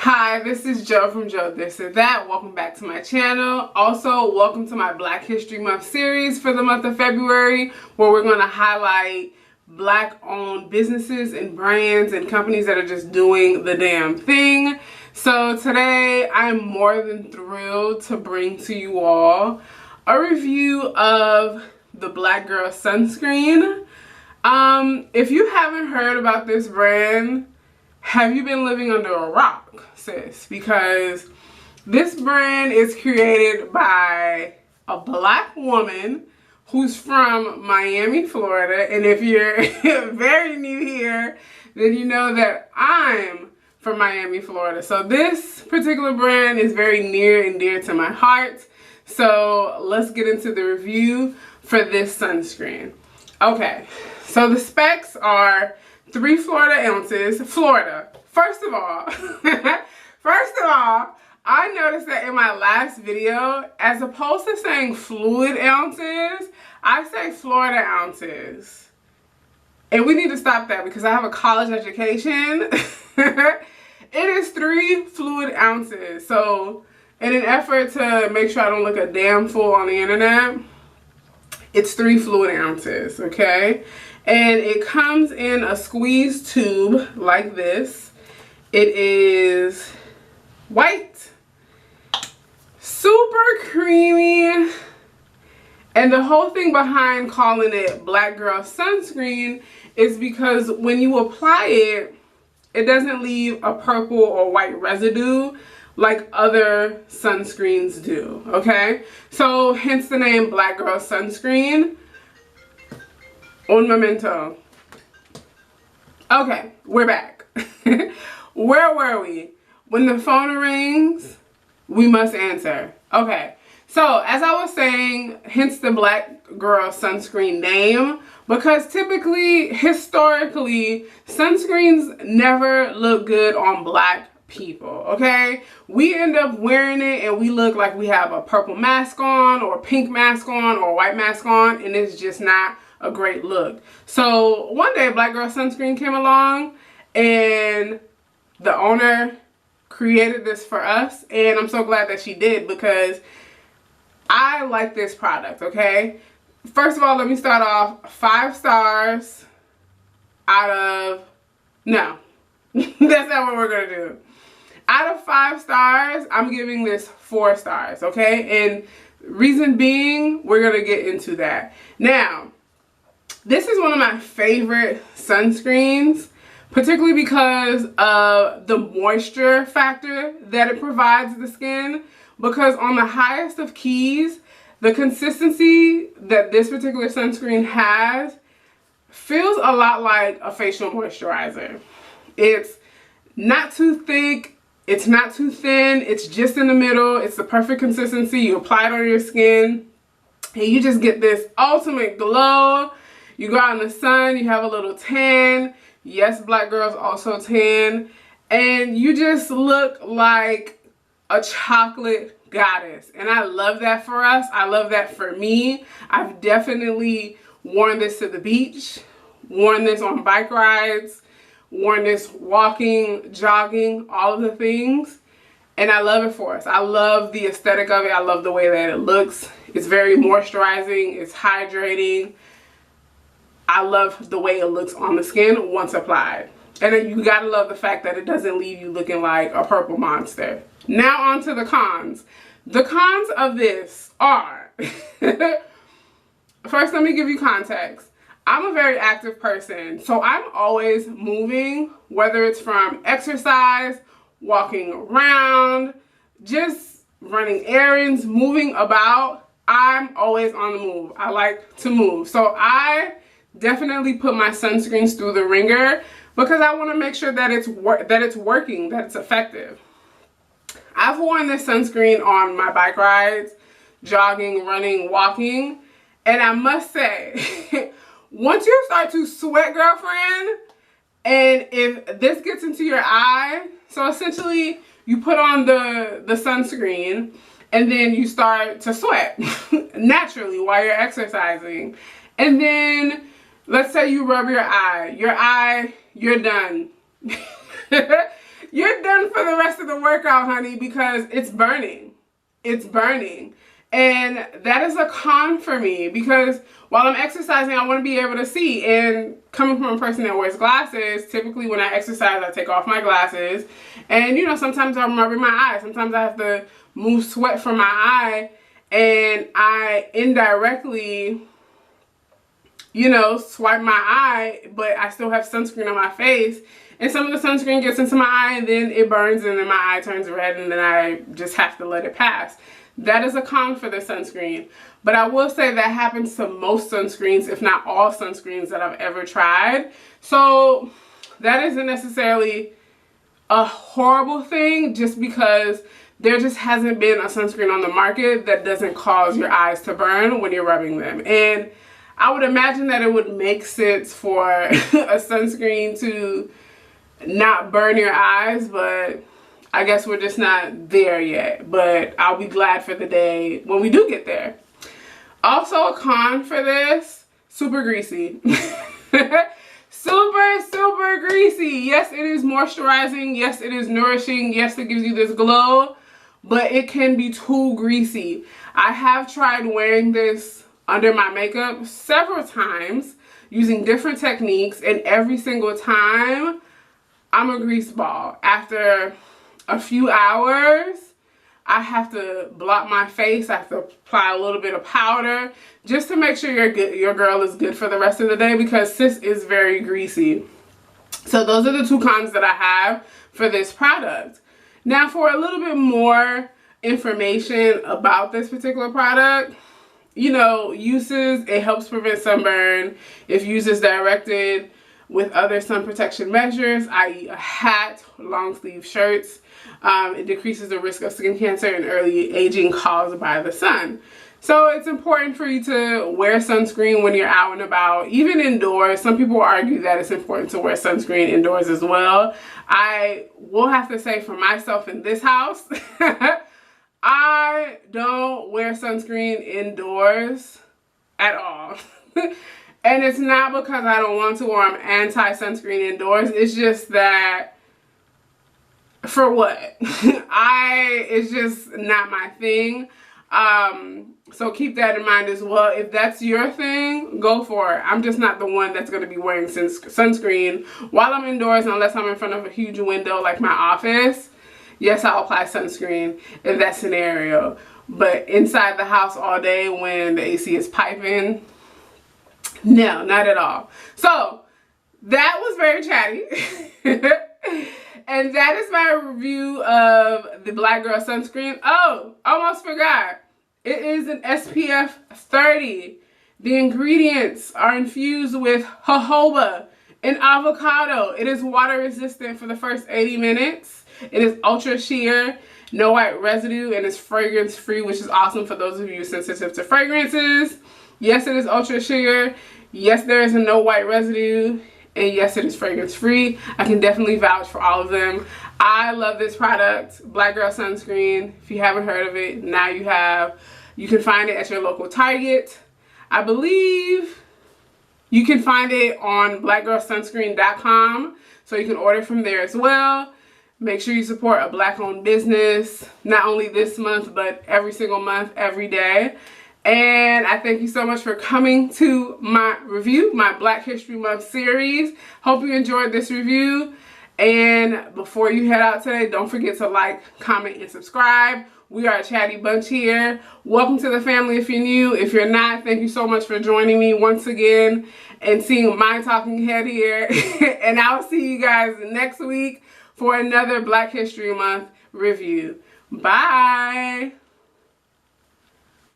Hi, this is Joe from Joe This or That. Welcome back to my channel. Also, welcome to my Black History Month series for the month of February, where we're going to highlight Black-owned businesses and brands and companies that are just doing the damn thing. So today, I'm more than thrilled to bring to you all a review of the Black Girl Sunscreen. If you haven't heard about this brand, have you been living under a rock, sis? Because this brand is created by a Black woman who's from Miami, Florida. And if you're very new here, then you know that I'm from Miami, Florida. So this particular brand is very near and dear to my heart. So let's get into the review for this sunscreen. Okay, so the specs are 3 Florida ounces. Florida. First of all, I noticed that in my last video, as opposed to saying fluid ounces, I say Florida ounces. And we need to stop that because I have a college education. It is 3 fluid ounces. So in an effort to make sure I don't look a damn fool on the internet, it's 3 fluid ounces, okay? And it comes in a squeeze tube like this. It is white, super creamy, and the whole thing behind calling it Black Girl Sunscreen is because when you apply it, it doesn't leave a purple or white residue like other sunscreens do, okay? So hence the name Black Girl Sunscreen. Un momento. Okay, we're back. Where were we? When the phone rings, we must answer. Okay, so as I was saying, hence the Black Girl Sunscreen name, because typically, historically, sunscreens never look good on Black people, okay? We end up wearing it and we look like we have a purple mask on or a pink mask on or a white mask on, and it's just not a great look. So one day Black Girl Sunscreen came along and the owner created this for us, and I'm so glad that she did because I like this product, okay? First of all, let me start off 5 stars out of, no, that's not what we're gonna do. Out of 5 stars, I'm giving this 4 stars, okay? And reason being, we're gonna get into that. Now, this is one of my favorite sunscreens, particularly because of the moisture factor that it provides the skin. Because on the highest of keys, the consistency that this particular sunscreen has feels a lot like a facial moisturizer. It's not too thick, it's not too thin, it's just in the middle. It's the perfect consistency. You apply it on your skin and you just get this ultimate glow. You go out in the sun, you have a little tan. Yes, Black girls also tan. And you just look like a chocolate goddess. And I love that for us. I love that for me. I've definitely worn this to the beach, worn this on bike rides, worn this walking, jogging, all of the things. And I love it for us. I love the aesthetic of it. I love the way that it looks. It's very moisturizing. It's hydrating. I love the way it looks on the skin once applied. And then you gotta love the fact that it doesn't leave you looking like a purple monster. Now on to the cons. The cons of this are, first let me give you context. I'm a very active person, so I'm always moving, whether it's from exercise, walking around, just running errands, moving about. I'm always on the move. I like to move. So I definitely put my sunscreens through the ringer because I want to make sure that it's working, that it's effective. I've worn this sunscreen on my bike rides, jogging, running, walking, and I must say, once you start to sweat, girlfriend, and if this gets into your eye, so essentially you put on the sunscreen and then you start to sweat naturally while you're exercising. And then let's say you rub your eye, you're done. You're done for the rest of the workout, honey, because it's burning. It's burning. And that is a con for me because while I'm exercising, I want to be able to see. And coming from a person that wears glasses, typically when I exercise, I take off my glasses. And, you know, sometimes I'm rubbing my eye. Sometimes I have to move sweat from my eye. And I indirectly, you know, swipe my eye, but I still have sunscreen on my face. And some of the sunscreen gets into my eye and then it burns and then my eye turns red and then I just have to let it pass. That is a con for the sunscreen. But I will say that happens to most sunscreens, if not all sunscreens that I've ever tried. So that isn't necessarily a horrible thing just because there just hasn't been a sunscreen on the market that doesn't cause your eyes to burn when you're rubbing them. And I would imagine that it would make sense for a sunscreen to not burn your eyes, but I guess we're just not there yet. But I'll be glad for the day when we do get there. Also a con for this, super greasy. Super greasy. Yes, it is moisturizing. Yes, it is nourishing. Yes, it gives you this glow, but it can be too greasy. I have tried wearing this under my makeup several times using different techniques, and every single time I'm a grease ball. After a few hours, I have to block my face. I have to apply a little bit of powder just to make sure your girl is good for the rest of the day because sis is very greasy. So those are the two cons that I have for this product. Now for a little bit more information about this particular product, you know, uses, it helps prevent sunburn if used as directed with other sun protection measures, i.e. a hat, long sleeve shirts. It decreases the risk of skin cancer and early aging caused by the sun. So it's important for you to wear sunscreen when you're out and about, even indoors. Some people argue that it's important to wear sunscreen indoors as well. I will have to say for myself in this house, I don't wear sunscreen indoors at all. And it's not because I don't want to or I'm anti-sunscreen indoors. It's just that, for what? It's just not my thing. So keep that in mind as well. If that's your thing, go for it. I'm just not the one that's going to be wearing sunscreen while I'm indoors unless I'm in front of a huge window like my office. Yes, I'll apply sunscreen in that scenario. But inside the house all day when the AC is piping, no, not at all. So that was very chatty. And that is my review of the Black Girl Sunscreen. Oh, almost forgot. It is an SPF 30. The ingredients are infused with jojoba and avocado. It is water resistant for the first 80 minutes. It is ultra sheer, no white residue, and it's fragrance free, which is awesome for those of you sensitive to fragrances. Yes, it is ultra sheer. Yes, there is a no white residue. And yes, it is fragrance free. I can definitely vouch for all of them. I love this product, Black Girl Sunscreen. If you haven't heard of it, now you have. You can find it at your local Target. I believe you can find it on blackgirlsunscreen.com. So you can order from there as well. Make sure you support a Black-owned business, not only this month, but every single month, every day. And I thank you so much for coming to my review, my Black History Month series. Hope you enjoyed this review. And before you head out today, don't forget to like, comment, and subscribe. We are a chatty bunch here. Welcome to the family if you're new. If you're not, thank you so much for joining me once again and seeing my talking head here. And I'll see you guys next week for another Black History Month review. Bye.